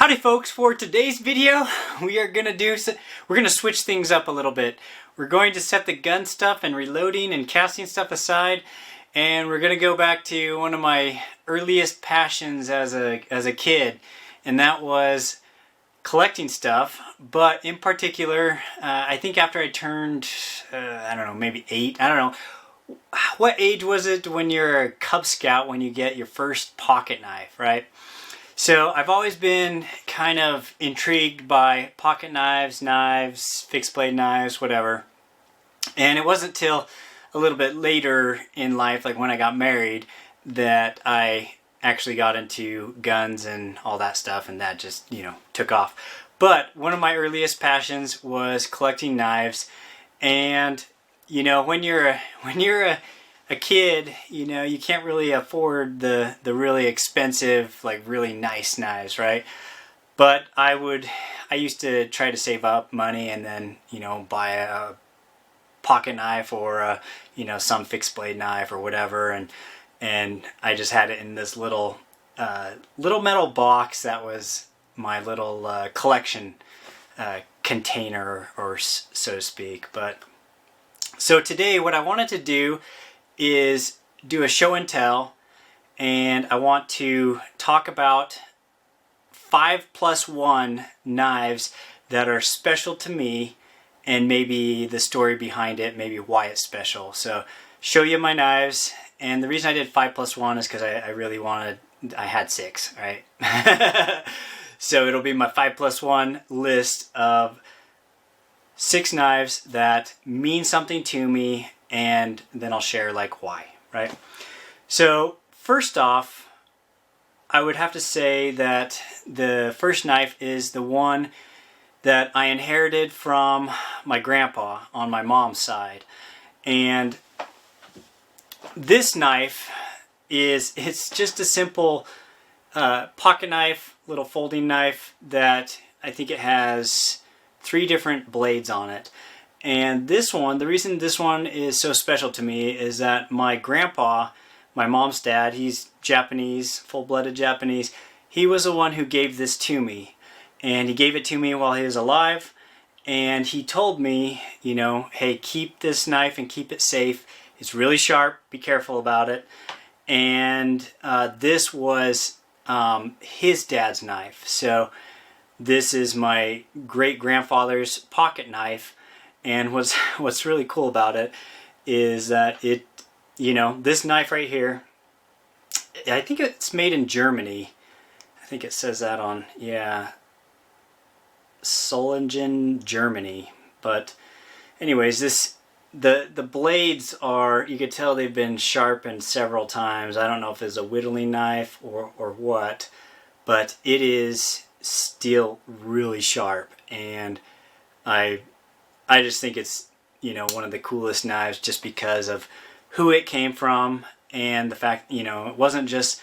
Howdy folks, for today's video we're gonna switch things up a little bit. We're going to set the gun stuff and reloading and casting stuff aside, and we're gonna go back to one of my earliest passions as a kid, and that was collecting stuff. But in particular, I think after I turned I don't know, maybe 8, I don't know, what age was it when you're a Cub Scout, when you get your first pocket knife, right? So I've always been kind of intrigued by pocket knives, fixed blade knives, whatever. And it wasn't till a little bit later in life, like when I got married, that I actually got into guns and all that stuff, and that just, took off. But one of my earliest passions was collecting knives, and when you're a kid, you can't really afford the really expensive, like really nice knives, right? But I used to try to save up money and then, buy a pocket knife or some fixed blade knife or whatever, and I just had it in this little metal box that was my little collection container, or so to speak. But so today what I wanted to do is do a show and tell, and I want to talk about 5+1 knives that are special to me, and maybe the story behind it, maybe why it's special. So show you my knives, and the reason I did 5+1 is because I really wanted, I had 6, right? So it'll be my 5+1 list of 6 knives that mean something to me, and then I'll share like why, right? So first off, I would have to say that the first knife is the one that I inherited from my grandpa on my mom's side. And this knife it's just a simple pocket knife, little folding knife that I think it has 3 different blades on it. And this one, the reason this one is so special to me is that my grandpa, my mom's dad, he's Japanese, full-blooded Japanese, he was the one who gave this to me. And he gave it to me while he was alive, and he told me, hey, keep this knife and keep it safe. It's really sharp, be careful about it. And this was his dad's knife. So this is my great-grandfather's pocket knife. And what's really cool about it is that it, this knife right here, I think it's made in Germany. I think it says that on, Solingen, Germany. But anyways, the blades are, you could tell they've been sharpened several times. I don't know if it's a whittling knife or what, but it is still really sharp, and I just think it's, one of the coolest knives just because of who it came from, and the fact, it wasn't just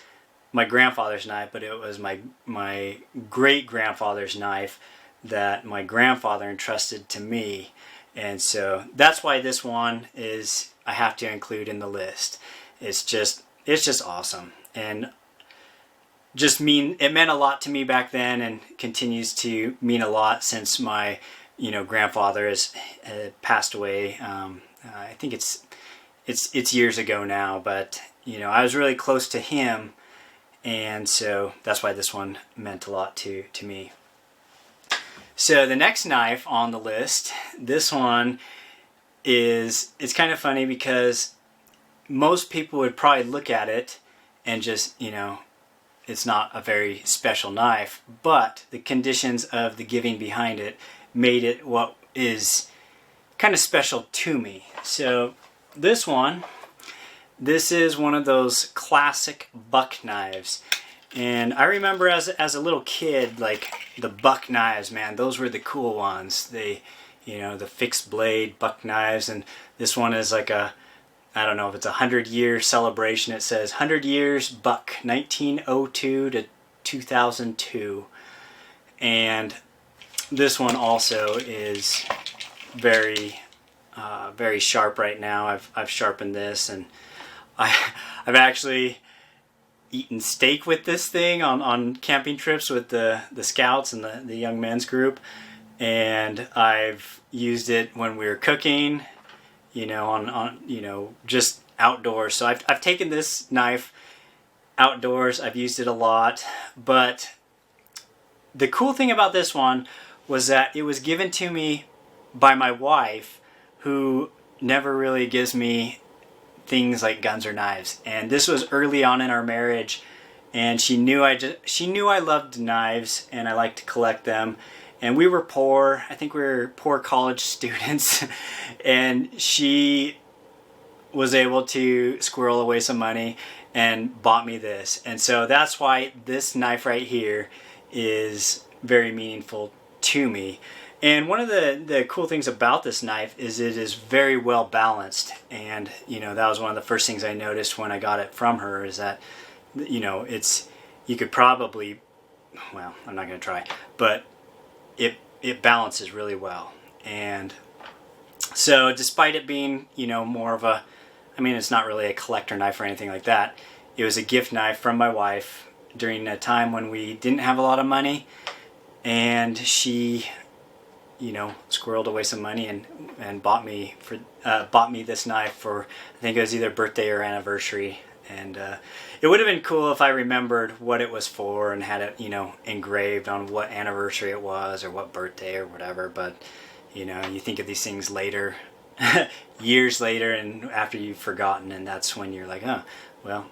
my grandfather's knife, but it was my great-grandfather's knife that my grandfather entrusted to me. And so that's why this one is, I have to include in the list. It's just awesome, and it meant a lot to me back then, and continues to mean a lot since my grandfather has passed away. I think it's years ago now, but I was really close to him, and so that's why this one meant a lot to me. So the next knife on the list, this one it's kind of funny because most people would probably look at it and just, it's not a very special knife, but the conditions of the giving behind it made it what is kind of special to me. So this is one of those classic buck knives. And I remember as a little kid, like the buck knives, man, those were the cool ones. They, the fixed blade buck knives. And this one is like I don't know if it's a 100-year celebration. It says 100 years buck, 1902 to 2002. And this one also is very, very sharp right now. I've sharpened this, and I've actually eaten steak with this thing on camping trips with the scouts and the young men's group. And I've used it when we were cooking, on just outdoors. So I've taken this knife outdoors. I've used it a lot. But the cool thing about this one was that it was given to me by my wife, who never really gives me things like guns or knives. And this was early on in our marriage, and she knew I loved knives and I liked to collect them. And we were poor. I think we were poor college students. And she was able to squirrel away some money and bought me this. And so that's why this knife right here is very meaningful to me. And one of the cool things about this knife is it is very well balanced. And, that was one of the first things I noticed when I got it from her, is that, you could probably, well, I'm not going to try, but it balances really well. And so despite it being, more of a, it's not really a collector knife or anything like that. It was a gift knife from my wife during a time when we didn't have a lot of money, and she, squirreled away some money and bought me this knife for, I think it was either birthday or anniversary. And it would have been cool if I remembered what it was for and had it, engraved on what anniversary it was or what birthday or whatever. But, you think of these things later, years later, and after you've forgotten, and that's when you're like, oh, well,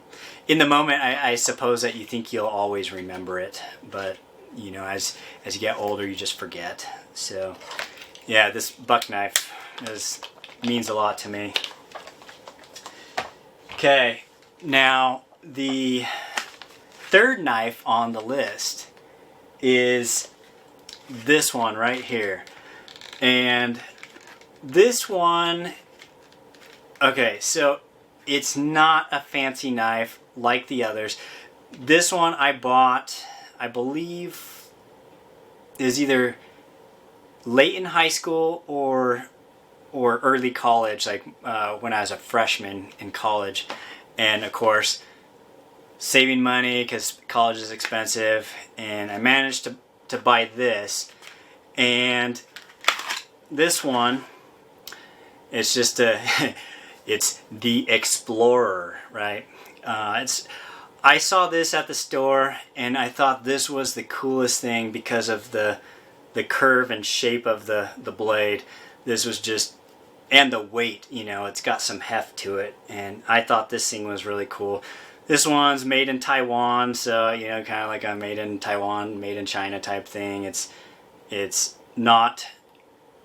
in the moment, I suppose that you think you'll always remember it. But, as you get older, you just forget. So, yeah, this buck knife means a lot to me. Okay. Now, the third knife on the list is this one right here. And this one, okay, so it's not a fancy knife like the others. This one I bought, I believe, is either late in high school or early college, like when I was a freshman in college. And of course, saving money because college is expensive, and I managed to buy this. And this one, it's just it's the Explorer, right? I saw this at the store, and I thought this was the coolest thing because of the curve and shape of the blade. This was just, and the weight, it's got some heft to it, and I thought this thing was really cool. This one's made in Taiwan, so, kind of like a made in Taiwan, made in China type thing. It's not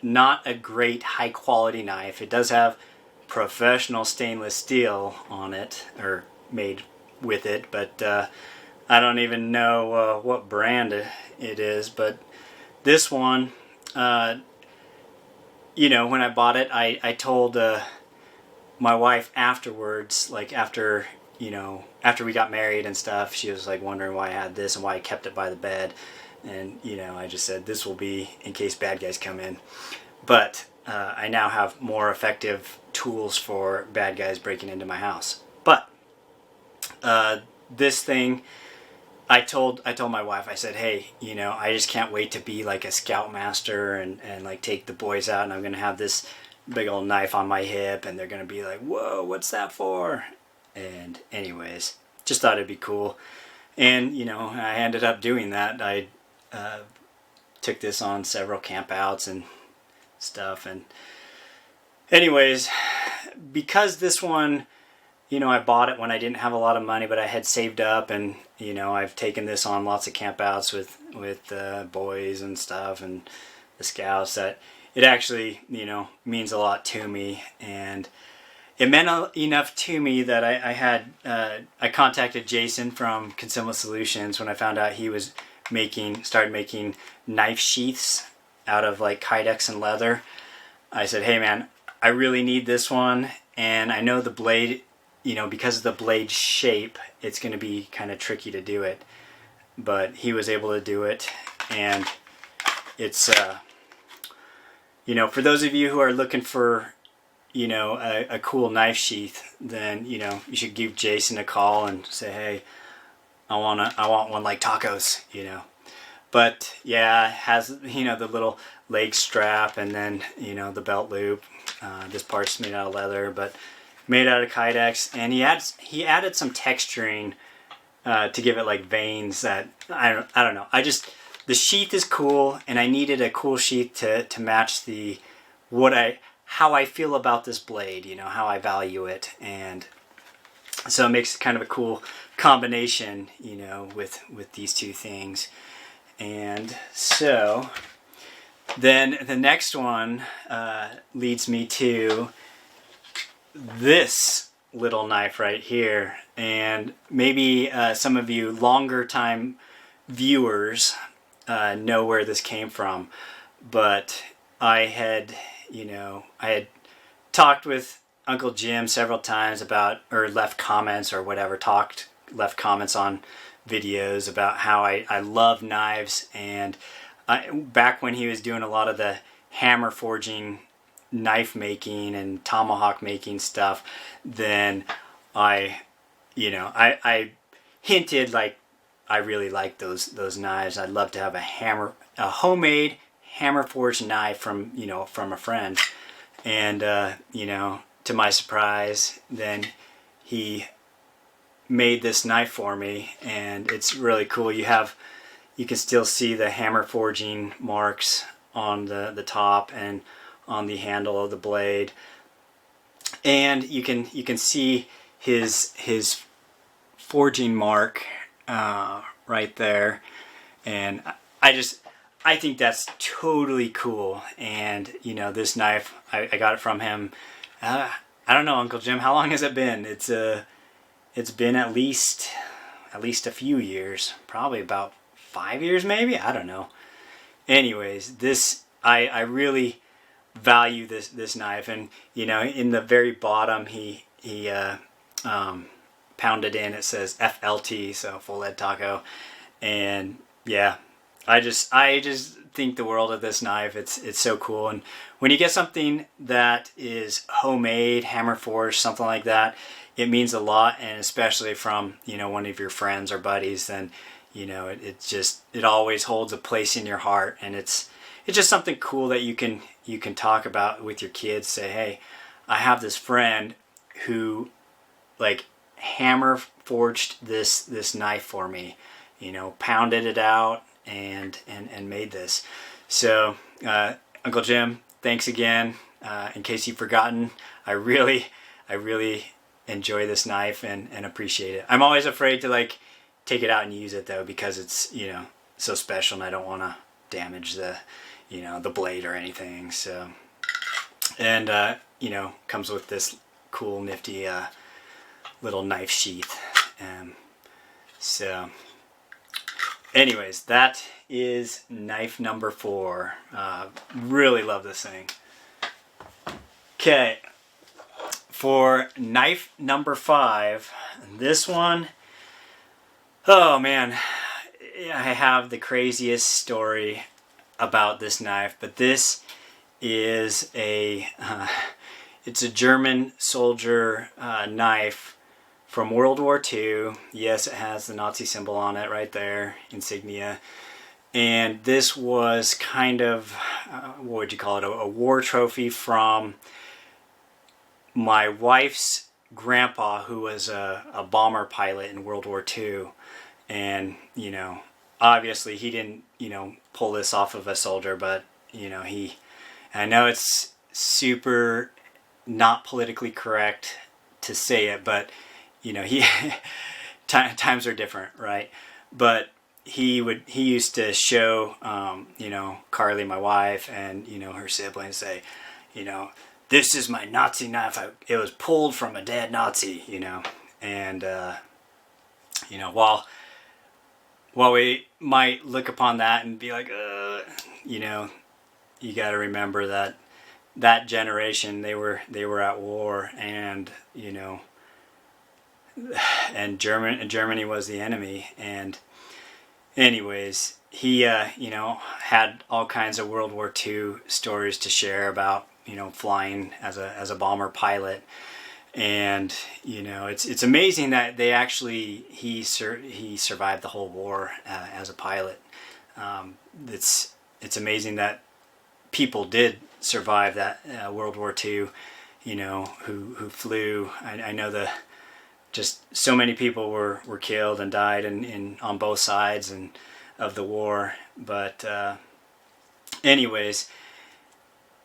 a great high quality knife. It does have professional stainless steel on it, or made with it, but I don't even know what brand it is. But this one, when I bought it, I told my wife afterwards, like after we got married and stuff, she was like wondering why I had this and why I kept it by the bed. And, I just said this will be in case bad guys come in. But I now have more effective tools for bad guys breaking into my house. But this thing, I told my wife, I said, hey, I just can't wait to be like a scoutmaster and like take the boys out, and I'm going to have this big old knife on my hip, and they're going to be like, whoa, what's that for? And anyways, just thought it'd be cool. And, I ended up doing that. I took this on several campouts and stuff. And anyways, because this one, I bought it when I didn't have a lot of money, but I had saved up, and I've taken this on lots of campouts with boys and stuff and the scouts, that it actually means a lot to me. And it meant enough to me that I contacted Jason from Concealment Solutions when I found out he was started making knife sheaths out of like kydex and leather. I said, hey man, I really need this one, and I know the blade, because of the blade shape, it's going to be kind of tricky to do it. But he was able to do it, and it's, for those of you who are looking for, a cool knife sheath, then, you should give Jason a call and say, hey, I want one like Taco's, you know. But yeah, it has, you know, the little leg strap and then, you know, the belt loop. This part's made out of leather, but made out of Kydex. And he added some texturing to give it like veins that I don't know. The sheath is cool, and I needed a cool sheath to match how I feel about this blade. You know, how I value it, and so it makes kind of a cool combination. You know, with these two things. And so then the next one leads me to this little knife right here. And maybe some of you longer time viewers know where this came from. But I had talked with Uncle Jim several times about, or left comments or whatever, left comments on videos about how I love knives, and back when he was doing a lot of the hammer forging knife making and tomahawk making stuff, then I hinted like I really like those knives. I'd love to have a homemade hammer forged knife from a friend, and to my surprise, then he made this knife for me, and it's really cool. You can still see the hammer forging marks on the top and on the handle of the blade, and you can see his forging mark right there. And I think that's totally cool. And this knife, I got it from him. I don't know, Uncle Jim, how long has it been? It's been at least a few years, probably about 5 years maybe, I don't know. Anyways, I really value this knife, and in the very bottom he pounded in, it says FLT, so Full.Lead.Taco. And yeah, I just think the world of this knife. It's so cool. And when you get something that is homemade, hammer forged, something like that, it means a lot. And especially from one of your friends or buddies, then it always holds a place in your heart. And it's just something cool that you can talk about with your kids. Say, hey, I have this friend who like hammer forged this knife for me, pounded it out and made this. So Uncle Jim, thanks again. In case you've forgotten, I really enjoy this knife and appreciate it. I'm always afraid to like take it out and use it though, because it's so special, and I don't want to damage the the blade or anything. So, and comes with this cool nifty little knife sheath. So anyways, that is knife number 4. Really love this thing. Okay, for knife number 5, this one, oh man, I have the craziest story about this knife. But this is it's a German soldier knife from World War II. Yes, it has the Nazi symbol on it right there, insignia. And this was kind of, what would you call it, a war trophy from my wife's grandpa, who was a bomber pilot in World War II. And, obviously he didn't, pull this off of a soldier, but, I know it's super not politically correct to say it, but he times are different, right? But he used to show Carly, my wife, and her siblings, say, this is my Nazi knife. It was pulled from a dead Nazi, and while we might look upon that and be like, you got to remember that generation, they were at war, and and Germany was the enemy. And anyways, he had all kinds of World War II stories to share about flying as a bomber pilot. And you know, it's amazing that they actually he survived the whole war as a pilot. It's amazing that people did survive that World War II. You know, who flew. I know just so many people were killed and died in on both sides and of the war. But anyways,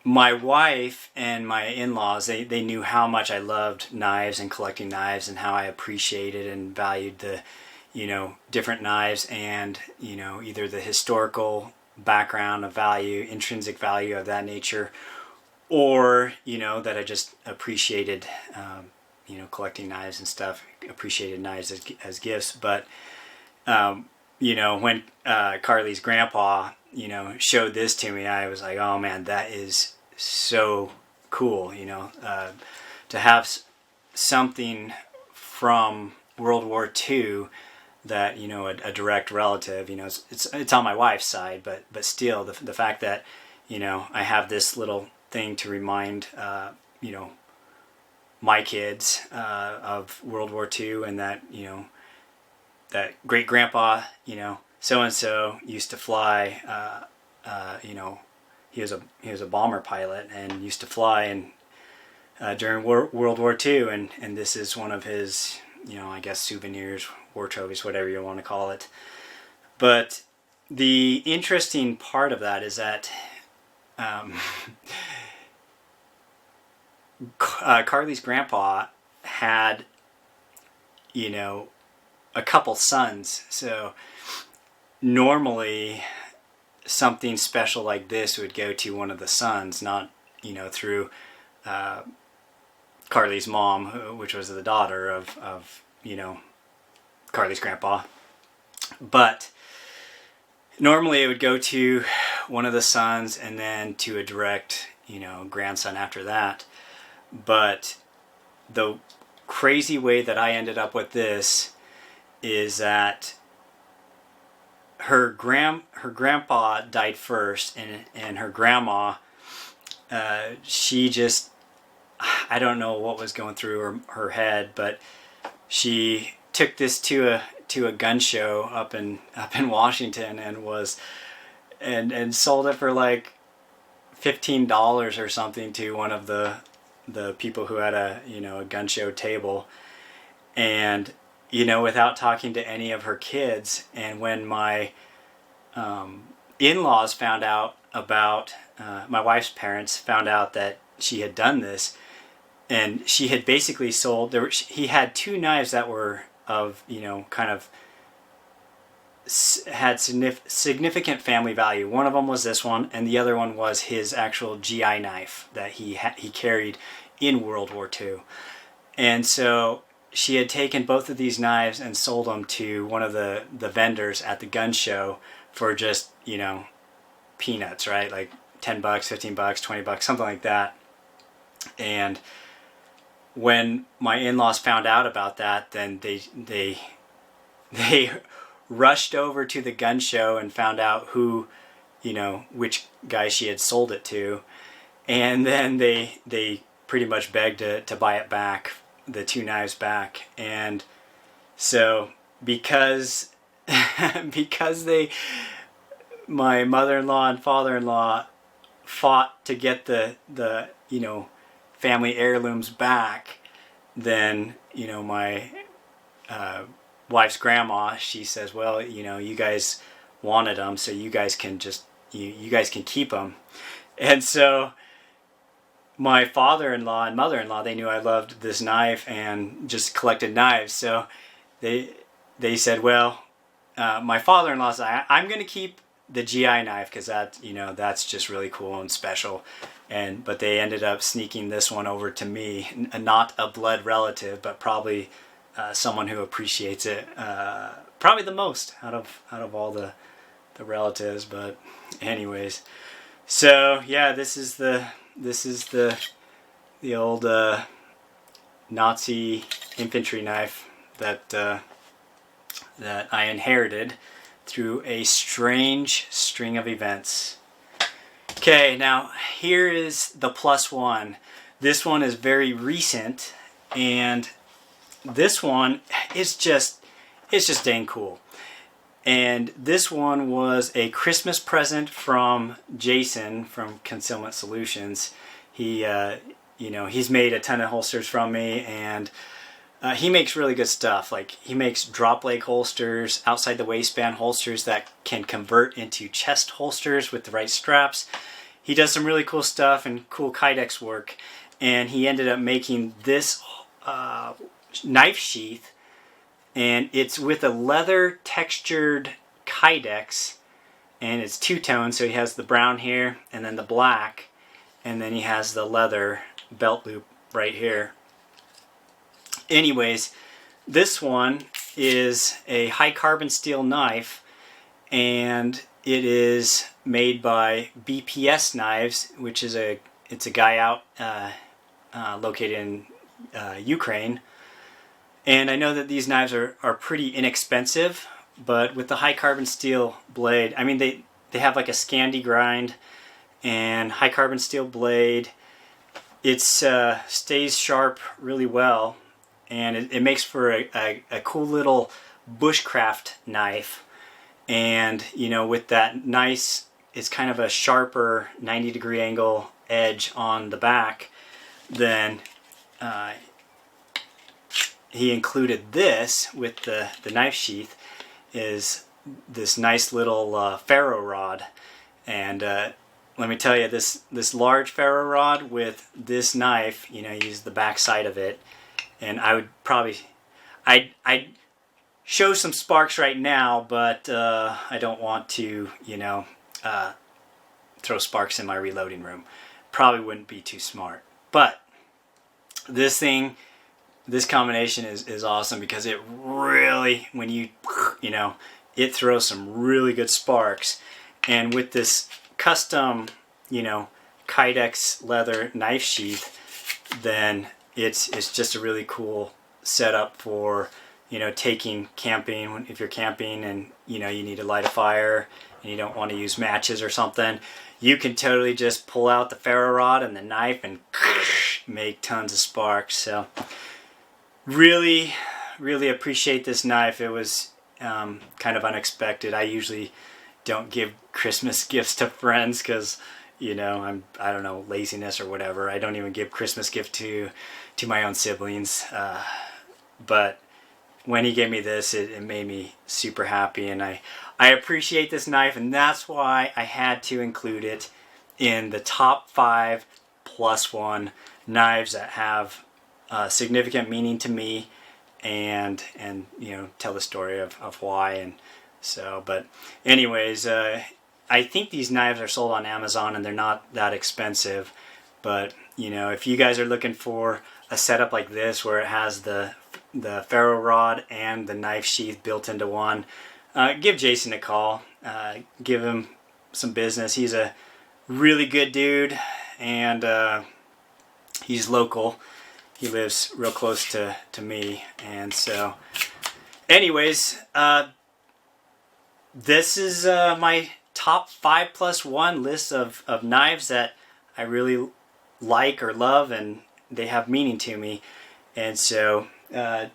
my wife and my in-laws, they knew how much I loved knives and collecting knives, and how I appreciated and valued the, you know, different knives, and, you know, either the historical background of value, intrinsic value of that nature, or, you know, that I just appreciated, you know, collecting knives and stuff, appreciated knives as gifts. But, you know, when Carly's grandpa, you know, showed this to me, I was like, oh man, that is so cool, you know, to have something from World War II that, you know, a direct relative, you know, it's on my wife's side, but still the fact that, you know, I have this little thing to remind, you know, my kids of World War II, and that, you know, that great grandpa, you know, so and so used to fly. You know, he was a bomber pilot and used to fly during World War II, and this is one of his, you know, I guess souvenirs, war trophies, whatever you want to call it. But the interesting part of that is that Carly's grandpa had, you know, a couple sons. So normally something special like this would go to one of the sons, not, you know, through Carly's mom, which was the daughter of you know, Carly's grandpa. But normally it would go to one of the sons, and then to a direct, you know, grandson after that. But the crazy way that I ended up with this is that her grandpa died first, and her grandma, she just, I don't know what was going through her head, but she took this to a gun show up in Washington, and sold it for like $15 or something to one of the people who had a, you know, a gun show table. And, you know, without talking to any of her kids. And when my in-laws found out about, my wife's parents found out that she had done this, and she had basically sold, he had two knives that were of, you know, kind of had significant family value. One of them was this one, and the other one was his actual GI knife that he carried in World War II. And so she had taken both of these knives and sold them to one of the vendors at the gun show for just, you know, peanuts, right? Like $10, $15, $20, something like that. And when my in-laws found out about that, then they rushed over to the gun show and found out who, you know, which guy she had sold it to. And then they pretty much begged to buy it back, the two knives back. And so because my mother-in-law and father-in-law fought to get the you know, family heirlooms back, then, you know, my wife's grandma, she says, well, you know, you guys wanted them, so you guys can just, you guys can keep them. And so my father-in-law and mother-in-law, they knew I loved this knife and just collected knives. So they said, well, my father-in-law said, I'm going to keep the GI knife because that, you know, that's just really cool and special. But they ended up sneaking this one over to me, not a blood relative, but probably someone who appreciates it probably the most out of all the relatives. But anyways, so yeah, this is the old Nazi infantry knife that I inherited through a strange string of events. Okay, now here is the plus one. This one is very recent, and this one is just, it's just dang cool. And this one was a Christmas present from Jason from Concealment Solutions. He, you know, he's made a ton of holsters from me, and he makes really good stuff. Like, he makes drop leg holsters, outside the waistband holsters that can convert into chest holsters with the right straps. He does some really cool stuff and cool kydex work, and he ended up making this knife sheath, and it's with a leather textured kydex, and it's two-tone, so he has the brown here and then the black, and then he has the leather belt loop right here. Anyways, this one is a high carbon steel knife, and it is made by BPS Knives, which is it's a guy out located in Ukraine. And I know that these knives are pretty inexpensive, but with the high carbon steel blade, I mean, they have like a Scandi grind and high carbon steel blade. It stays sharp really well, and it makes for a cool little bushcraft knife. And, you know, with that nice, it's kind of a sharper 90-degree angle edge on the back, then he included this with the knife sheath, is this nice little ferro rod. And let me tell you, this large ferro rod with this knife, you know, use the back side of it, and I would probably, I'd show some sparks right now, but I don't want to, you know, throw sparks in my reloading room. Probably wouldn't be too smart. But this thing, this combination is awesome, because it really, when you know, it throws some really good sparks. And with this custom, you know, kydex leather knife sheath, then it's just a really cool setup for, you know, taking camping. If you're camping and, you know, you need to light a fire and you don't want to use matches or something, you can totally just pull out the ferro rod and the knife and make tons of sparks. So really, really appreciate this knife. It was kind of unexpected. I usually don't give Christmas gifts to friends because, you know, I don't know, laziness or whatever. I don't even give Christmas gift to my own siblings. But when he gave me this, it made me super happy, and I appreciate this knife, and that's why I had to include it in the top 5 +1 knives that have significant meaning to me, and you know, tell the story of why. And so, but anyways, I think these knives are sold on Amazon and they're not that expensive. But you know, if you guys are looking for a setup like this where it has the ferro rod and the knife sheath built into one, give Jason a call. Give him some business. He's a really good dude, and he's local. He lives real close to me. And so anyways, this is my top 5 +1 list of knives that I really like or love, and they have meaning to me. And so I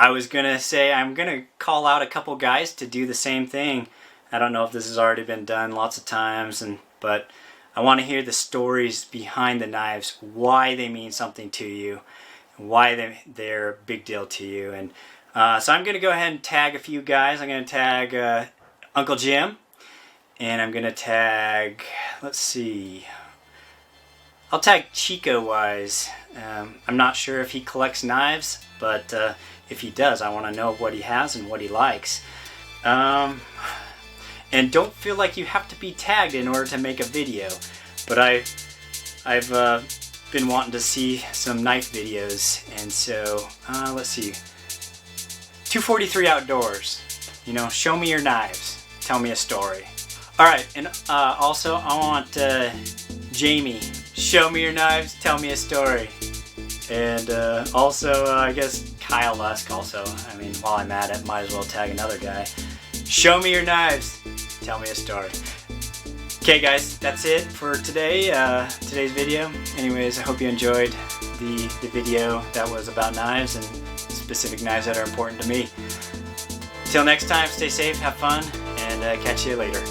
was gonna say I'm gonna call out a couple guys to do the same thing. I don't know if this has already been done lots of times, but I want to hear the stories behind the knives, why they mean something to you, why they're a big deal to you. And so I'm gonna go ahead and tag a few guys. I'm gonna tag Uncle Jim, and I'm gonna tag, let's see, I'll tag Chico Wise. I'm not sure if he collects knives, but if he does, I want to know what he has and what he likes. And don't feel like you have to be tagged in order to make a video. But I've been wanting to see some knife videos, and so let's see. 243 Outdoors. You know, show me your knives. Tell me a story. All right, and also I want Jamie. Show me your knives, tell me a story. And also, I guess Kyle Lusk also. I mean, while I'm at it, might as well tag another guy. Show me your knives, tell me a story. Okay guys, that's it for today, today's video. Anyways, I hope you enjoyed the video that was about knives and specific knives that are important to me. Till next time, stay safe, have fun, and catch you later.